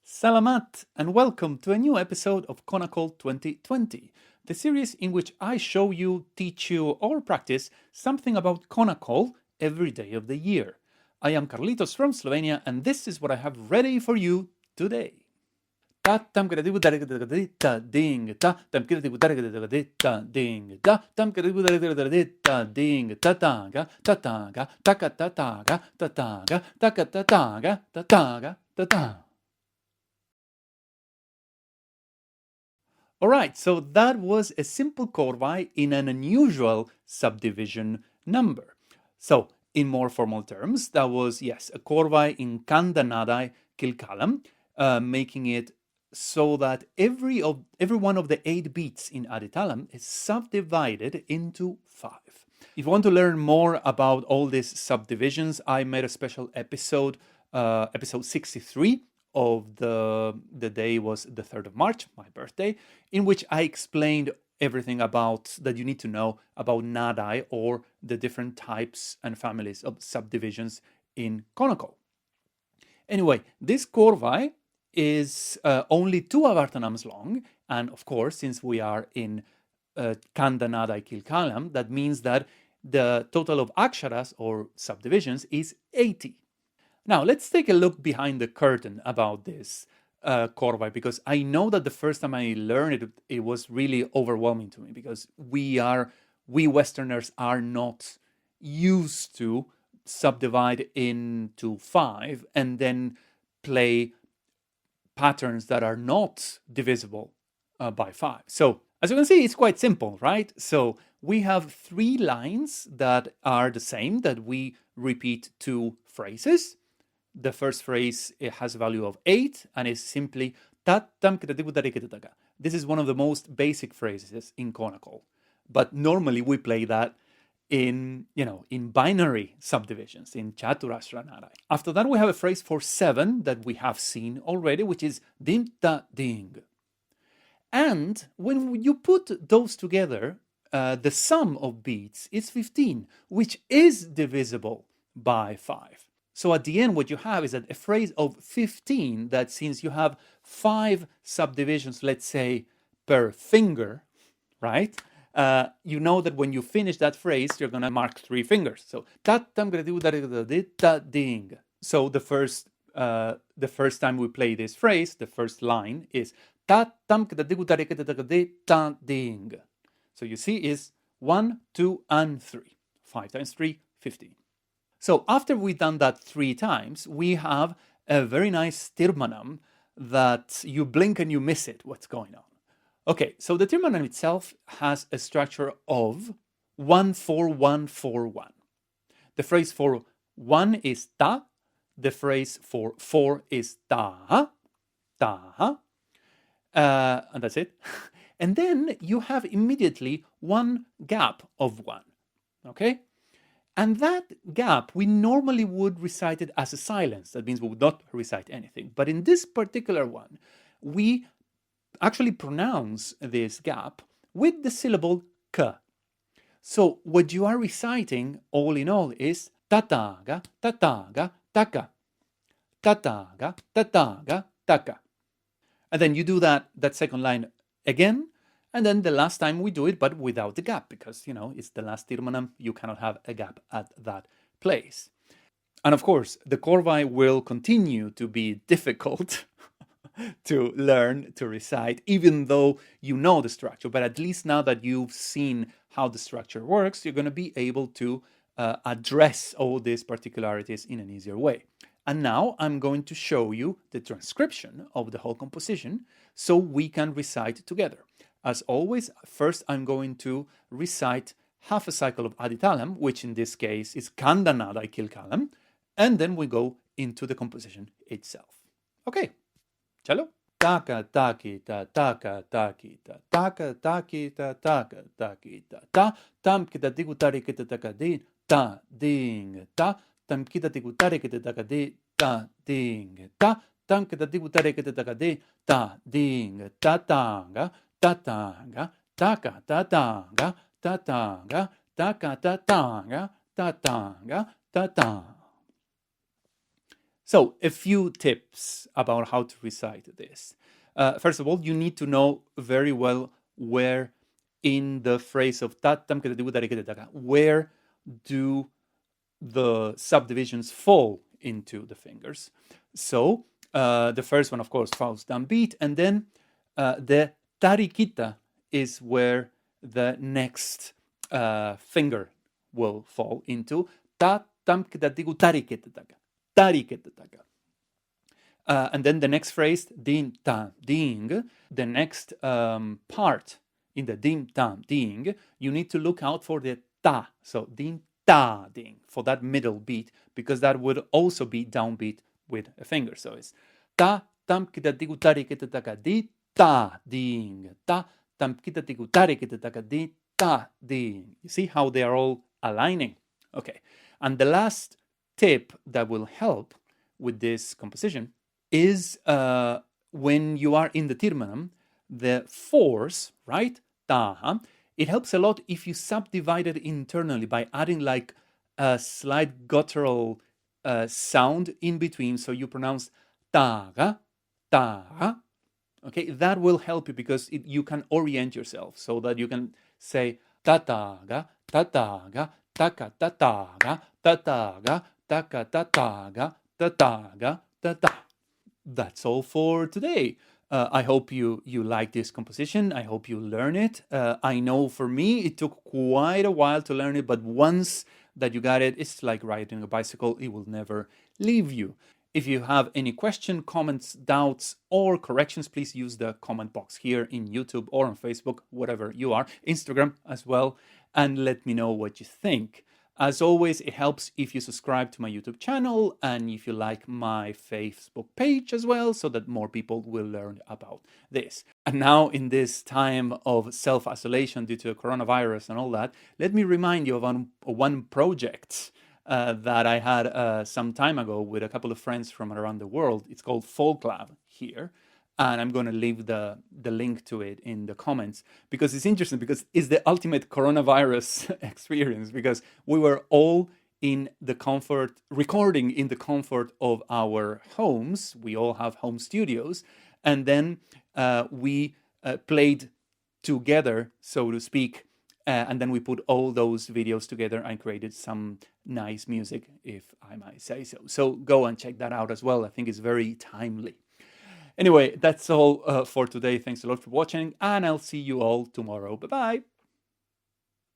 Salamat and welcome to a new episode of Konnakol 2020, the series in which I show you, teach you, or practice something about Konnakol every day of the year. I am Carlitos from Slovenia and this is what I have ready for you today. Tha-Dhing That-ThamkitaDigu Tha-Dhing That-ThamkitaDigu ThaTha-ga ThaTha-ga ThaKaThaTha-ga ThaTha-ga ThaTha-ga Alright, so that was a simple Korvai in an unusual subdivision number. So, in more formal terms, that was, yes, a Korvai in khanda nadai kilkalam, making it so that every one of the 8 beats in Aditalam is subdivided into 5. If you want to learn more about all these subdivisions, I made a special episode, episode 63, of the day was the 3rd of March, my birthday, in which I explained everything about that you need to know about nadai, or the different types and families of subdivisions in Konnakol. Anyway, this Korvai is only 2 avartanams long, and of course, since we are in khanda nadai kilkalam, that means that the total of aksharas or subdivisions is 80. Now, let's take a look behind the curtain about this Korvai, because I know that the first time I learned it, it was really overwhelming to me, because we Westerners are not used to subdivide into 5 and then play patterns that are not divisible by 5. So, as you can see, it's quite simple, right? So, we have 3 lines that are the same, that we repeat 2 phrases. The first phrase, it has a value of 8 and is simply Tha-Dhing. This is one of the most basic phrases in Konnakol, but normally we play that in binary subdivisions, in Chaturashra Nadai. After that, we have a phrase for 7 that we have seen already, which is Dim Ta-Ding. And when you put those together, the sum of beats is 15, which is divisible by 5. So at the end, what you have is that a phrase of 15, that since you have 5 subdivisions, let's say, per finger, right? You know that when you finish that phrase, you're going to mark 3 fingers. So, Tha-Dhing. So the first time we play this phrase, the first line is Tha-Dhing. So you see is 1, 2, and 3. 5 times 3, 15. So after we've done that 3 times, we have a very nice tirmanam that you blink and you miss it, what's going on. Okay, so the tirmanam itself has a structure of 1-4-1-4-1. The phrase for 1 is ta, the phrase for 4 is ta, ta, and that's it. And then you have immediately one gap of 1, okay? And that gap, we normally would recite it as a silence. That means we would not recite anything. But in this particular one, we actually pronounce this gap with the syllable k. So what you are reciting, all in all, is ThaTha-ga ThaTha-ga ThakaTha. ThaTha-ga ThaTha-ga Thaka. And then you do that second line again. And then the last time we do it, but without the gap, because, it's the last tirmanam, you cannot have a gap at that place. And of course, the Korvai will continue to be difficult to learn, to recite, even though you know the structure. But at least now that you've seen how the structure works, you're going to be able to address all these particularities in an easier way. And now I'm going to show you the transcription of the whole composition so we can recite together. As always, first I'm going to recite half a cycle of Aditalam, which in this case is khanda nadai kilkalam, and then we go into the composition itself. Okay, chalo. ThaKaThaKita ThaKaThaKita ThaKaThaKita ThaKaThaKita Tha-Dhing ThaThamkitaDigu Tha-Dhing ThaThamkitaDigu Tha-Dhing ThaThamkitaDigu Tha-Dhing ThaTha-ga ThaTha-ga ThakaThaTha ThaTha-ga ThakaThaTha ThaTha-ga ThaTha. So, a few tips about how to recite this. First of all, you need to know very well where in the phrase of Tha-Dhing That-ThamkitaDigu, where do the subdivisions fall into the fingers. So the first one, of course, falls down beat, and then the tarikita is where the next finger will fall into. Tha-Dhing ThaThamkitaDigu and then the next phrase, Ding Tam Ding, the next part in the Ding Tam Ding, you need to look out for the ta. So Ding Ta Ding for that middle beat, because that would also be downbeat with a finger. So it's Tha-Dhing ThaThamkitaDigu Ta Ding, Tha-Dhing ThaThamkitaDigu Ta Ding. You see how they are all aligning? Okay. And the last tip that will help with this composition is when you are in the tirmanam, the fours, right? Ta. It helps a lot if you subdivide it internally by adding like a slight guttural sound in between. So you pronounce ta-ga, ta-ga. Okay, that will help you because you can orient yourself so that you can say ThaTha-ga, ThaTha-ga, ThakaThaTha-ga, ThaTha-ga, ThakaThaTha-ga, ThaTha-ga, ThaTha. That's all for today. I hope you like this composition. I hope you learn it. I know for me, it took quite a while to learn it, but once that you got it, it's like riding a bicycle. It will never leave you. If you have any question, comments, doubts, or corrections, please use the comment box here in YouTube or on Facebook, whatever you are, Instagram as well, and let me know what you think. As always, it helps if you subscribe to my YouTube channel and if you like my Facebook page as well, so that more people will learn about this. And now, in this time of self-isolation due to coronavirus and all that, let me remind you of one project that I had some time ago with a couple of friends from around the world. It's called Folk Lab here. And I'm going to leave the link to it in the comments because it's interesting, because it's the ultimate coronavirus experience, because we were all in the comfort, recording in the comfort of our homes. We all have home studios. And then we played together, so to speak. And then we put all those videos together and created some nice music, if I might say so. So go and check that out as well. I think it's very timely. Anyway, that's all for today. Thanks a lot for watching, and I'll see you all tomorrow. Bye-bye.